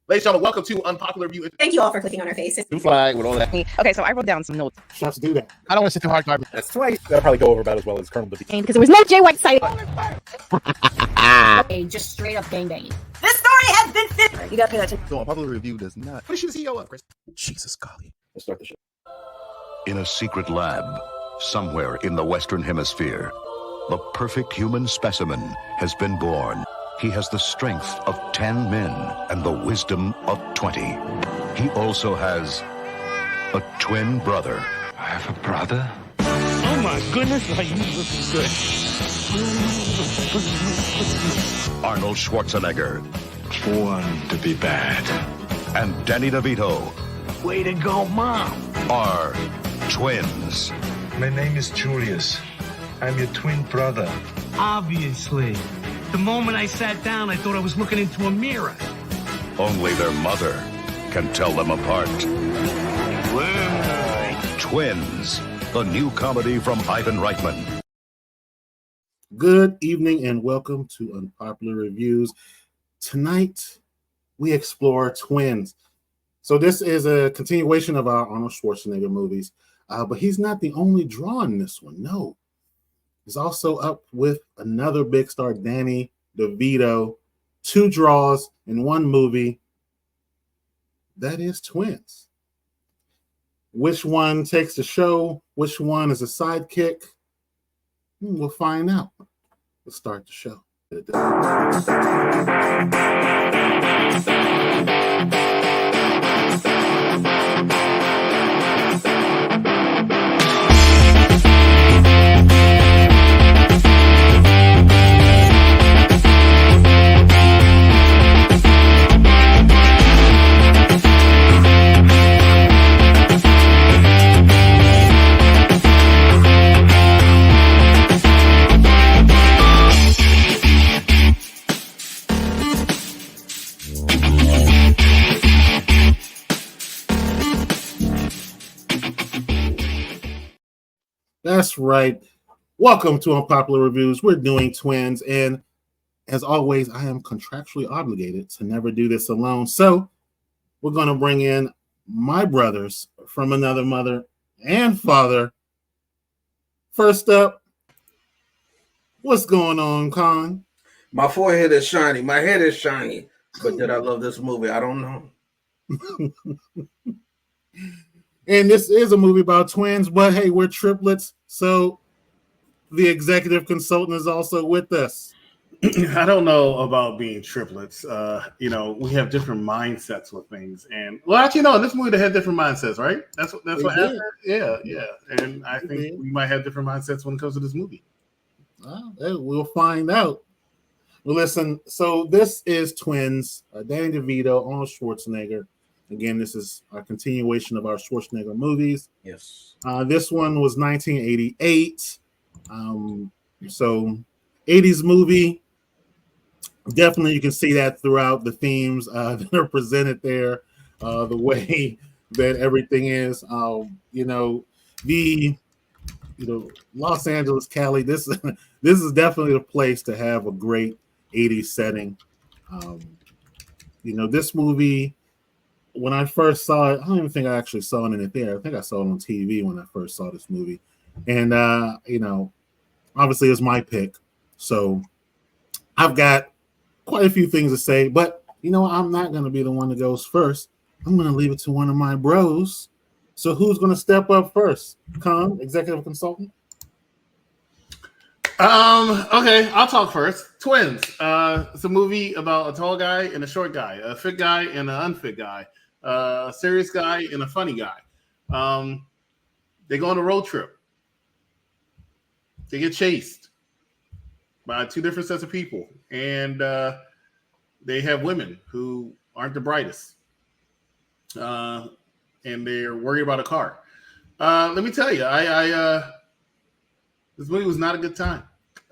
Ladies and gentlemen, welcome to Unpopular Review. Thank you all for clicking on our faces. New flag with all that. Okay, so I wrote down some notes. Let's do that. I don't want to sit too hard. That's twice. That'll probably go over about as well as Colonel Bobby. Because there was no Jay White sighting. Okay, just straight up gangbanging. This story has been fit. You gotta pay attention. So Unpopular Review does not. What is she the CEO of, Chris? Jesus, golly. Let's start the show. In a secret lab, somewhere in the Western Hemisphere, the perfect human specimen has been born. He has the strength of 10 men and the wisdom of 20. He also has a twin brother. I have a brother? Oh my goodness, are you looking good? Arnold Schwarzenegger. Born to be bad. And Danny DeVito. Way to go, Mom. Are twins. My name is Julius. I'm your twin brother. Obviously. The moment I sat down, I thought I was looking into a mirror. Only their mother can tell them apart. Whoa. Twins, the new comedy from Ivan Reitman. Good evening and welcome to Unpopular Reviews. Tonight, we explore Twins. So this is a continuation of our Arnold Schwarzenegger movies, but he's not the only draw in this one. No. He's also up with another big star, Danny DeVito. 2 draws in one movie. That is Twins. Which one takes the show? Which one is a sidekick? We'll find out. Let's start the show. That's right. Welcome to Unpopular Reviews. We're doing Twins, and as always, I am contractually obligated to never do this alone. So we're going to bring in my brothers from another mother and father. First up, what's going on, Con? My forehead is shiny. My head is shiny. But did I love this movie? I don't know. And this is a movie about twins, but hey, we're triplets, so the executive consultant is also with us. I don't know about being triplets. We have different mindsets with things, and well, actually, no. In this movie, they had different mindsets, right? That's what happened. Yeah. And I think we might have different mindsets when it comes to this movie. We'll find out. Well, listen. So this is Twins. Danny DeVito, Arnold Schwarzenegger. Again, this is a continuation of our Schwarzenegger movies. Yes. This one was 1988. So 80s movie. Definitely you can see that throughout the themes that are presented there, the way that everything is. Los Angeles, Cali, this is definitely a place to have a great 80s setting. This movie, when I first saw it, I don't even think I actually saw it in the theater. I think I saw it on TV when I first saw this movie. And, obviously it's my pick. So I've got quite a few things to say, but, I'm not going to be the one that goes first. I'm going to leave it to one of my bros. So who's going to step up first? Con, executive consultant? Okay, I'll talk first. Twins. It's a movie about a tall guy and a short guy, a fit guy and an unfit guy. A serious guy and a funny guy. They go on a road trip. They get chased by 2 different sets of people, and they have women who aren't the brightest, and they're worried about a car. Let me tell you, this movie was not a good time.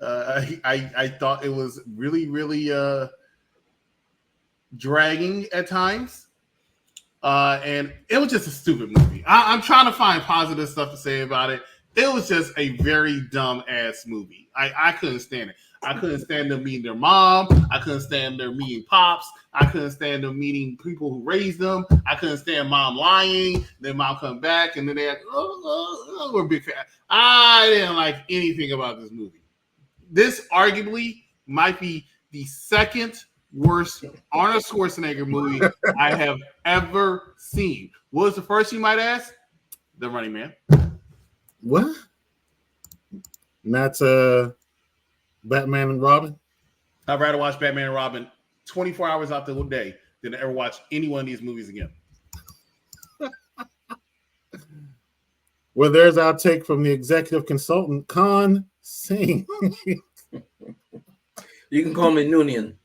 I thought it was really, really dragging at times. And it was just a stupid movie. I'm trying to find positive stuff to say about it. It was just a very dumb ass movie. I couldn't stand it. I couldn't stand them meeting their mom. I couldn't stand them meeting pops. I couldn't stand them meeting people who raised them. I couldn't stand mom lying. Then mom come back and then they're like, we're big fan. I didn't like anything about this movie. This arguably might be the second worst Arnold Schwarzenegger movie I have ever seen. What was the first, you might ask? The Running Man. What? Not Batman and Robin? I'd rather watch Batman and Robin 24 hours out the day than to ever watch any one of these movies again. Well, there's our take from the executive consultant, Khan Singh. You can call me Noonian.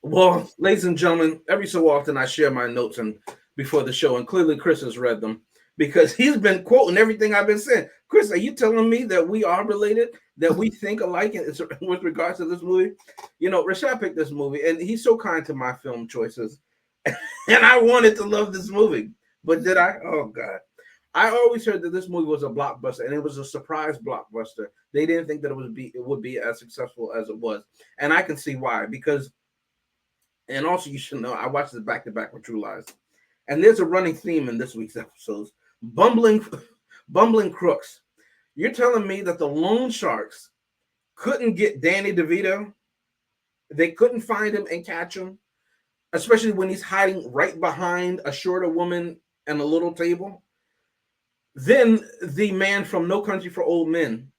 Well, ladies and gentlemen, every so often I share my notes and before the show, and clearly Chris has read them because he's been quoting everything I've been saying. Chris, are you telling me that we are related, that we think alike with regards to this movie? You know, Rashad picked this movie, and he's so kind to my film choices, and I wanted to love this movie, but did I? Oh, God. I always heard that this movie was a blockbuster, and it was a surprise blockbuster. They didn't think that it would be as successful as it was, and I can see why. Because, and also you should know, I watched it back to back with True Lies, and there's a running theme in this week's episodes: bumbling crooks. You're telling me that the loan sharks couldn't get Danny DeVito? They couldn't find him and catch him, especially when he's hiding right behind a shorter woman and a little table. Then the man from No Country for Old Men,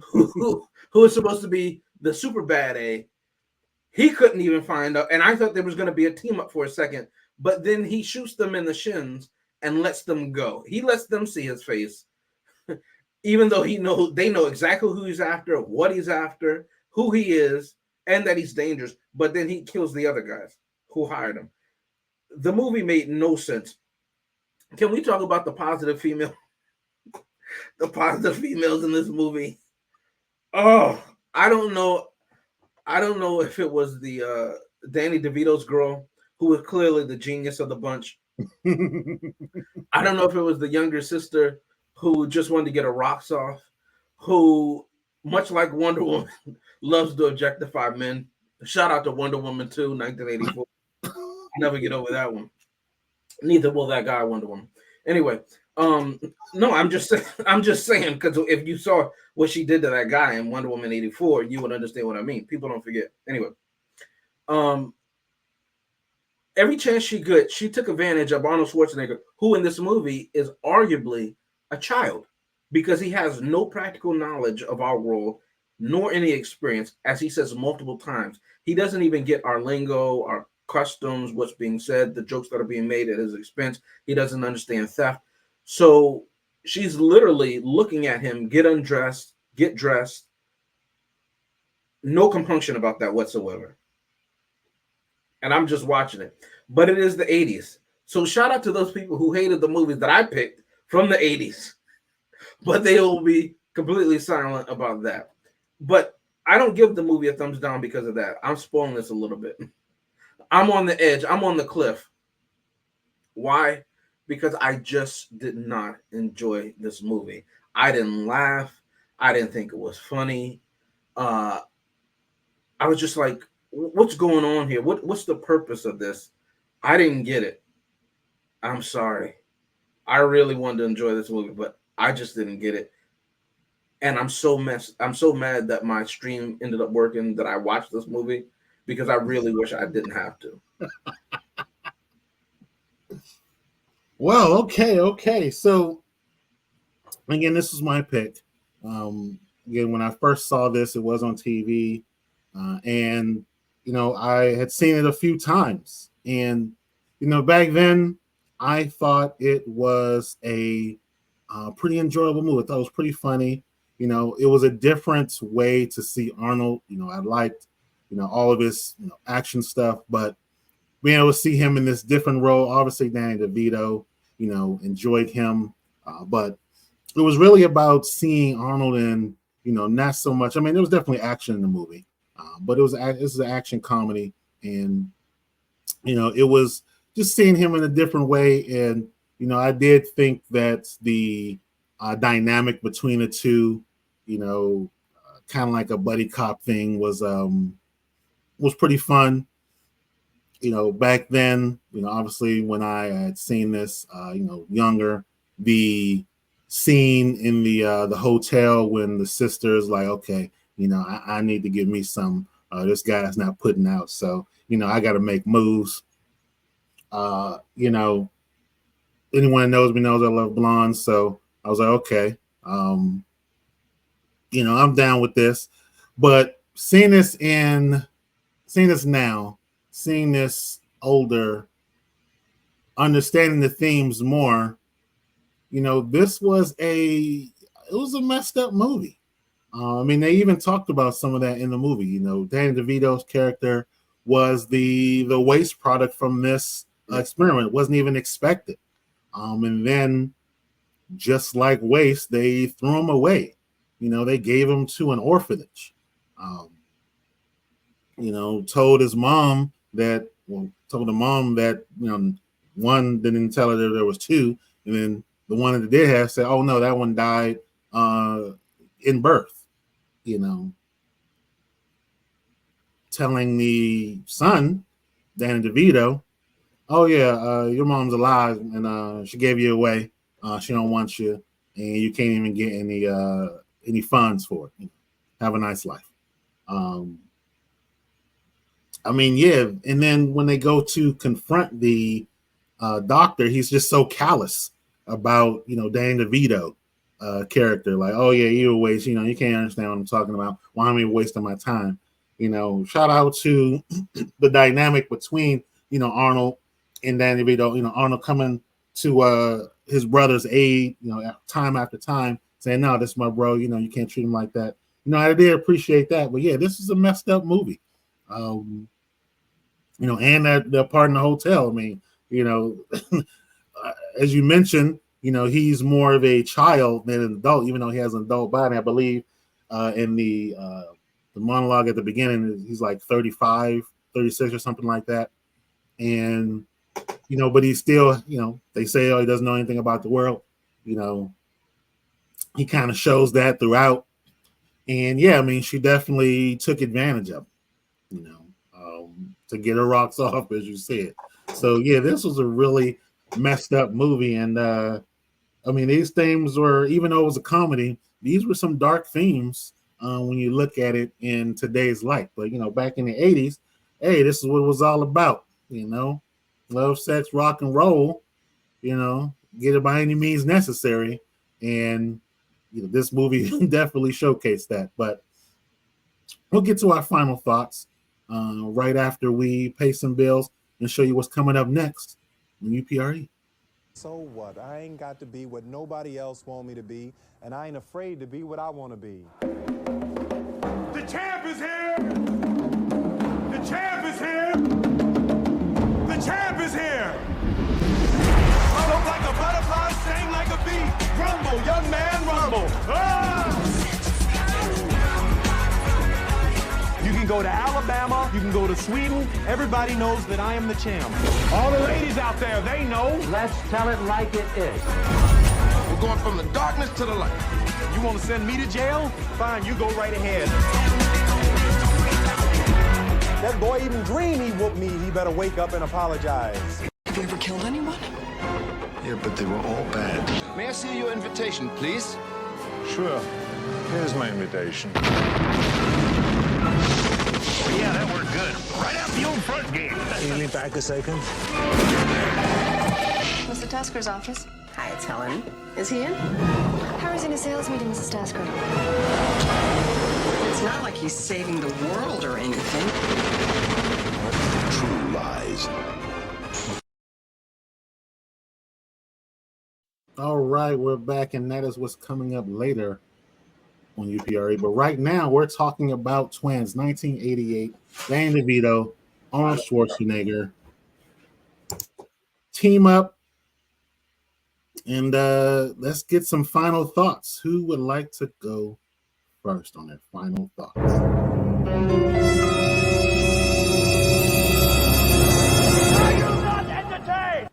who is supposed to be the super bad A, he couldn't even find out. And I thought there was going to be a team up for a second, but then he shoots them in the shins and lets them go. He lets them see his face, even though they know exactly who he's after, what he's after, who he is, and that he's dangerous. But then he kills the other guys who hired him. The movie made no sense. Can we talk about the positive females in this movie? Oh, I don't know if it was the Danny DeVito's girl, who was clearly the genius of the bunch. I don't know if it was the younger sister who just wanted to get her rocks off, who, much like Wonder Woman, loves to objectify men. Shout out to Wonder Woman 2, 1984. I'll never get over that one. Neither will that guy Wonder Woman. Anyway, no, I'm just saying, because if you saw what she did to that guy in Wonder Woman 84, you would understand what I mean. People don't forget. Anyway, every chance she could, she took advantage of Arnold Schwarzenegger, who in this movie is arguably a child, because he has no practical knowledge of our world, nor any experience, as he says multiple times. He doesn't even get our lingo, our customs, what's being said, the jokes that are being made at his expense. He doesn't understand theft. So she's literally looking at him get undressed, get dressed. No compunction about that whatsoever. And I'm just watching it. But it is the 80s. So shout out to those people who hated the movies that I picked from the 80s. But they will be completely silent about that. But I don't give the movie a thumbs down because of that. I'm spoiling this a little bit. I'm on the edge. I'm on the cliff. Why? Because I just did not enjoy this movie. I didn't laugh. I didn't think it was funny. I was just like, what's going on here? What's the purpose of this? I didn't get it. I'm sorry. I really wanted to enjoy this movie, but I just didn't get it. And I'm so mad that my stream ended up working, that I watched this movie, because I really wish I didn't have to. Well, okay. So, again, this was my pick. Again, when I first saw this, it was on TV. And, I had seen it a few times. And, back then, I thought it was a pretty enjoyable movie. I thought it was pretty funny. It was a different way to see Arnold. I liked all of his action stuff, but being able to see him in this different role, obviously Danny DeVito, enjoyed him, but it was really about seeing Arnold in, not so much. I mean, there was definitely action in the movie, but it was an action comedy, and it was just seeing him in a different way, and I did think that the dynamic between the two, kind of like a buddy cop thing was pretty fun. Back then, obviously when I had seen this, younger, the scene in the hotel when the sister's like, okay, I need to give me some. This guy's not putting out, so I got to make moves. Anyone that knows me knows I love blondes, so I was like, okay, I'm down with this. But seeing this now, seeing this older, understanding the themes more, this was a messed up movie. They even talked about some of that in the movie. Danny DeVito's character was the waste product from this experiment. It wasn't even expected. And then, just like waste, they threw him away. They gave him to an orphanage. Told the mom that one didn't tell her that there was two, and then the one that did have said, oh no, that one died in birth. Telling the son, Danny DeVito, oh yeah, your mom's alive and she gave you away. She don't want you, and you can't even get any funds for it. Have a nice life. And then when they go to confront the doctor, he's just so callous about Danny DeVito character, like, oh yeah, you waste, you can't understand what I'm talking about. Why am I wasting my time? Shout out to the dynamic between Arnold and Danny DeVito. Arnold coming to his brother's aid, time after time, saying, no, this is my bro, you can't treat him like that. I did appreciate that. But yeah, this is a messed up movie. And that part in the hotel, as you mentioned, he's more of a child than an adult, even though he has an adult body. I believe in the monologue at the beginning, he's like 35, 36 or something like that. And, but he's still, they say, oh, he doesn't know anything about the world. He kind of shows that throughout. And yeah, she definitely took advantage of him, to get her rocks off, as you said. So yeah, this was a really messed up movie. And these themes were, even though it was a comedy, these were some dark themes when you look at it in today's light. But back in the 80s, hey, this is what it was all about. Love, sex, rock and roll, get it by any means necessary. And this movie definitely showcased that. But we'll get to our final thoughts right after we pay some bills and show you what's coming up next on UPRE. So what? I ain't got to be what nobody else want me to be, and I ain't afraid to be what I want to be. The champ is here! The champ is here! The champ is here! Float like a butterfly, sting like a bee. Rumble, young man, rumble! Ah! You can go to Alabama, you can go to Sweden. Everybody knows that I am the champ. All the ladies out there, they know. Let's tell it like it is. We're going from the darkness to the light. You want to send me to jail? Fine, you go right ahead. That boy even dreamed he whooped me. He better wake up and apologize. Have you ever killed anyone? Yeah, but they were all bad. May I see your invitation, please? Sure. Here's my invitation. Yeah, that worked good. Right out the old front gate. Can you lean back a second? Mr. Tasker's office. Hi, it's Helen. Is he in? How is he in a sales meeting, Mrs. Tasker? It's not like he's saving the world or anything. True lies. All right, we're back, and that is what's coming up later on UPRE. But right now, we're talking about Twins, 1988, Danny DeVito, Arnold Schwarzenegger. Team up. And let's get some final thoughts. Who would like to go first on their final thoughts? Are you not entertained?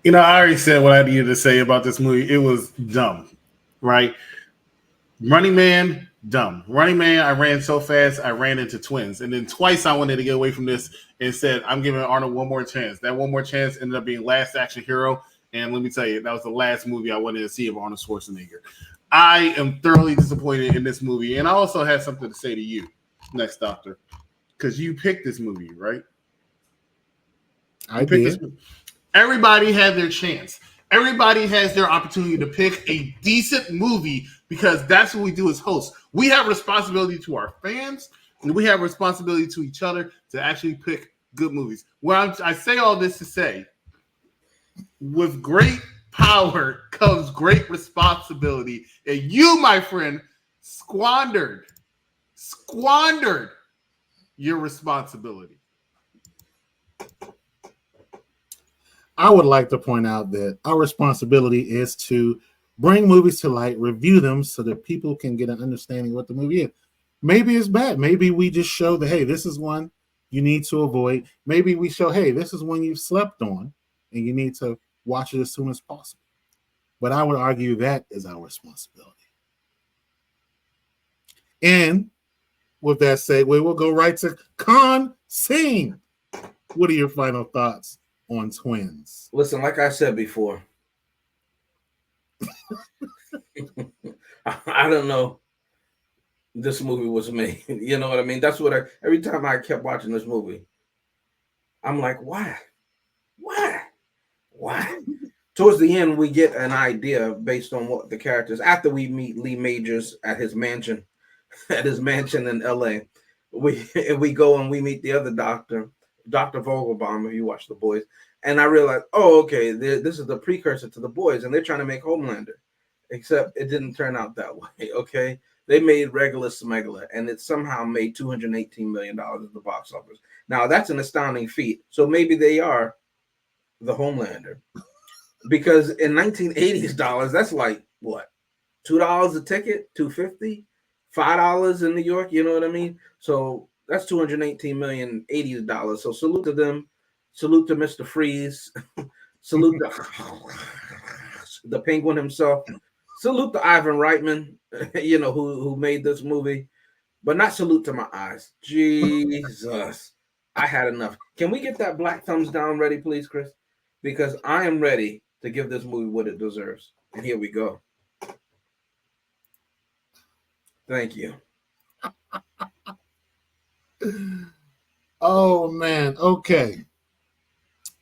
You know, I already said what I needed to say about this movie. It was dumb, right? Running Man, dumb. Running Man, I ran so fast, I ran into twins. And then twice I wanted to get away from this and said, I'm giving Arnold one more chance. That one more chance ended up being Last Action Hero. And let me tell you, that was the last movie I wanted to see of Arnold Schwarzenegger. I am thoroughly disappointed in this movie. And I also had something to say to you, Next Doctor, because you picked this movie, right? I did. Everybody had their chance. Everybody has their opportunity to pick a decent movie because that's what we do as hosts. We have responsibility to our fans and we have responsibility to each other to actually pick good movies. Well, I say all this to say, with great power comes great responsibility. And you, my friend, squandered your responsibility. I would like to point out that our responsibility is to bring movies to light, review them so that people can get an understanding of what the movie is. Maybe it's bad. Maybe we just show that, hey, this is one you need to avoid. Maybe we show, hey, this is one you've slept on and you need to watch it as soon as possible. But I would argue that is our responsibility. And with that said, we will go right to Con Scene. What are your final thoughts on Twins? Listen, like I said before, I don't know. This movie was made. You know what I mean? That's what every time I kept watching this movie, I'm like, why? Towards the end, we get an idea based on what the characters, after we meet Lee Majors at his mansion in LA. We go and we meet the other doctor, Dr. Vogelbaum, if you watch The Boys. And I realized, oh, okay, this is the precursor to The Boys, and they're trying to make Homelander. Except it didn't turn out that way, okay? They made Regular Smuggler, and it somehow made $218 million at the box office. Now, that's an astounding feat. So maybe they are the Homelander. Because in 1980s dollars, that's like, what, $2 a ticket, $2.50, $5 in New York, you know what I mean? So that's $218 million 80s dollars. So salute to them. Salute to Mr. Freeze. Salute to the Penguin himself. Salute to Ivan Reitman, you know, who made this movie. But not salute to my eyes. Jesus. I had enough. Can we get that black thumbs down ready, please, Chris? Because I am ready to give this movie what it deserves. And here we go. Thank you. Oh, man. Okay.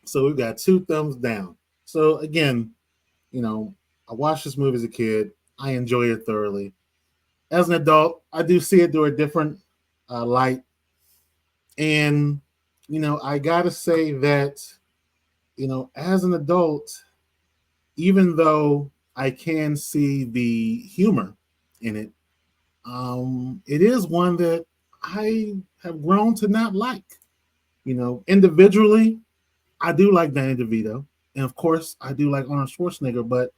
So we've got 2 thumbs down. So again, you know, I watched this movie as a kid. I enjoy it thoroughly. As an adult, I do see it through a different light. And, you know, I got to say that, you know, as an adult, even though I can see the humor in it, it is one that I have grown to not like. You know, individually, I do like Danny DeVito. And of course, I do like Arnold Schwarzenegger. But,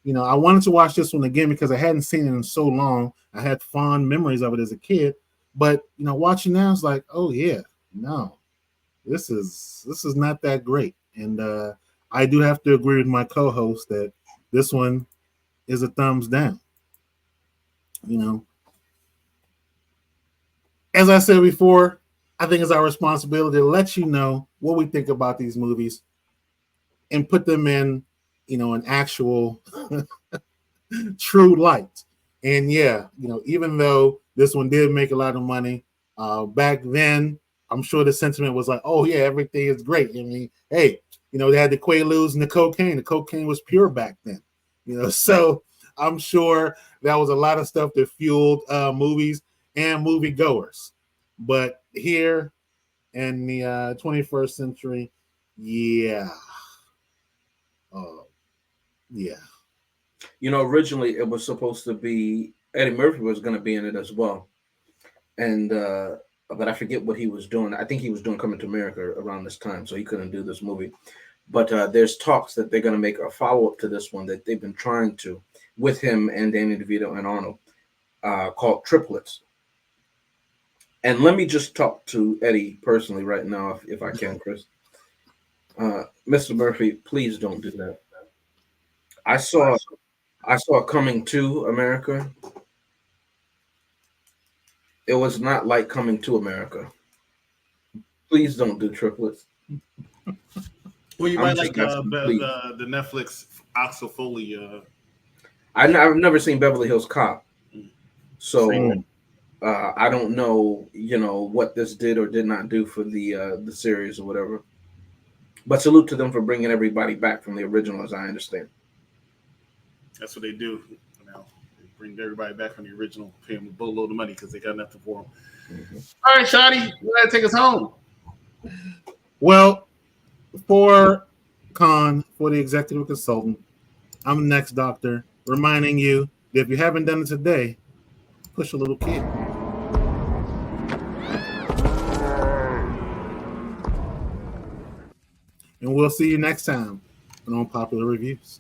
you know, I wanted to watch this one again because I hadn't seen it in so long. I had fond memories of it as a kid. But, you know, watching now, it's like, oh, yeah, no, this is not that great. And I do have to agree with my co-host that this one is a thumbs down. You know, as I said before, I think it's our responsibility to let you know what we think about these movies and put them in, you know, an actual true light. And yeah, you know, even though this one did make a lot of money, back then, I'm sure the sentiment was like, oh yeah, everything is great. I mean, hey, you know, they had the Quaaludes and the cocaine. The cocaine was pure back then, you know, so I'm sure that was a lot of stuff that fueled movies and moviegoers. But here in the 21st century, yeah. Yeah. You know, originally it was supposed to be Eddie Murphy was going to be in it as well. And, but I forget what he was doing. I think he was doing Coming to America around this time, so he couldn't do this movie. But there's talks that they're going to make a follow-up to this one that they've been trying to with him and Danny DeVito and Arnold called Triplets. And let me just talk to Eddie personally right now, if I can, Chris. Mr. Murphy, please don't do that. I saw Coming to America. It was not like Coming to America. Please don't do triplets. Well, you I'm might just like asking, please. the Netflix Axel Foley. I've never seen Beverly Hills Cop, so Same. I don't know, what this did or did not do for the series or whatever. But salute to them for bringing everybody back from the original, as I understand. That's what they do. They bring everybody back from the original, pay them a boatload of money because they got nothing for them. Mm-hmm. All right, Shotty, go ahead, take us home. Well, for the executive consultant, I'm the next doctor, reminding you that if you haven't done it today, push a little kid. And we'll see you next time on Unpopular Reviews.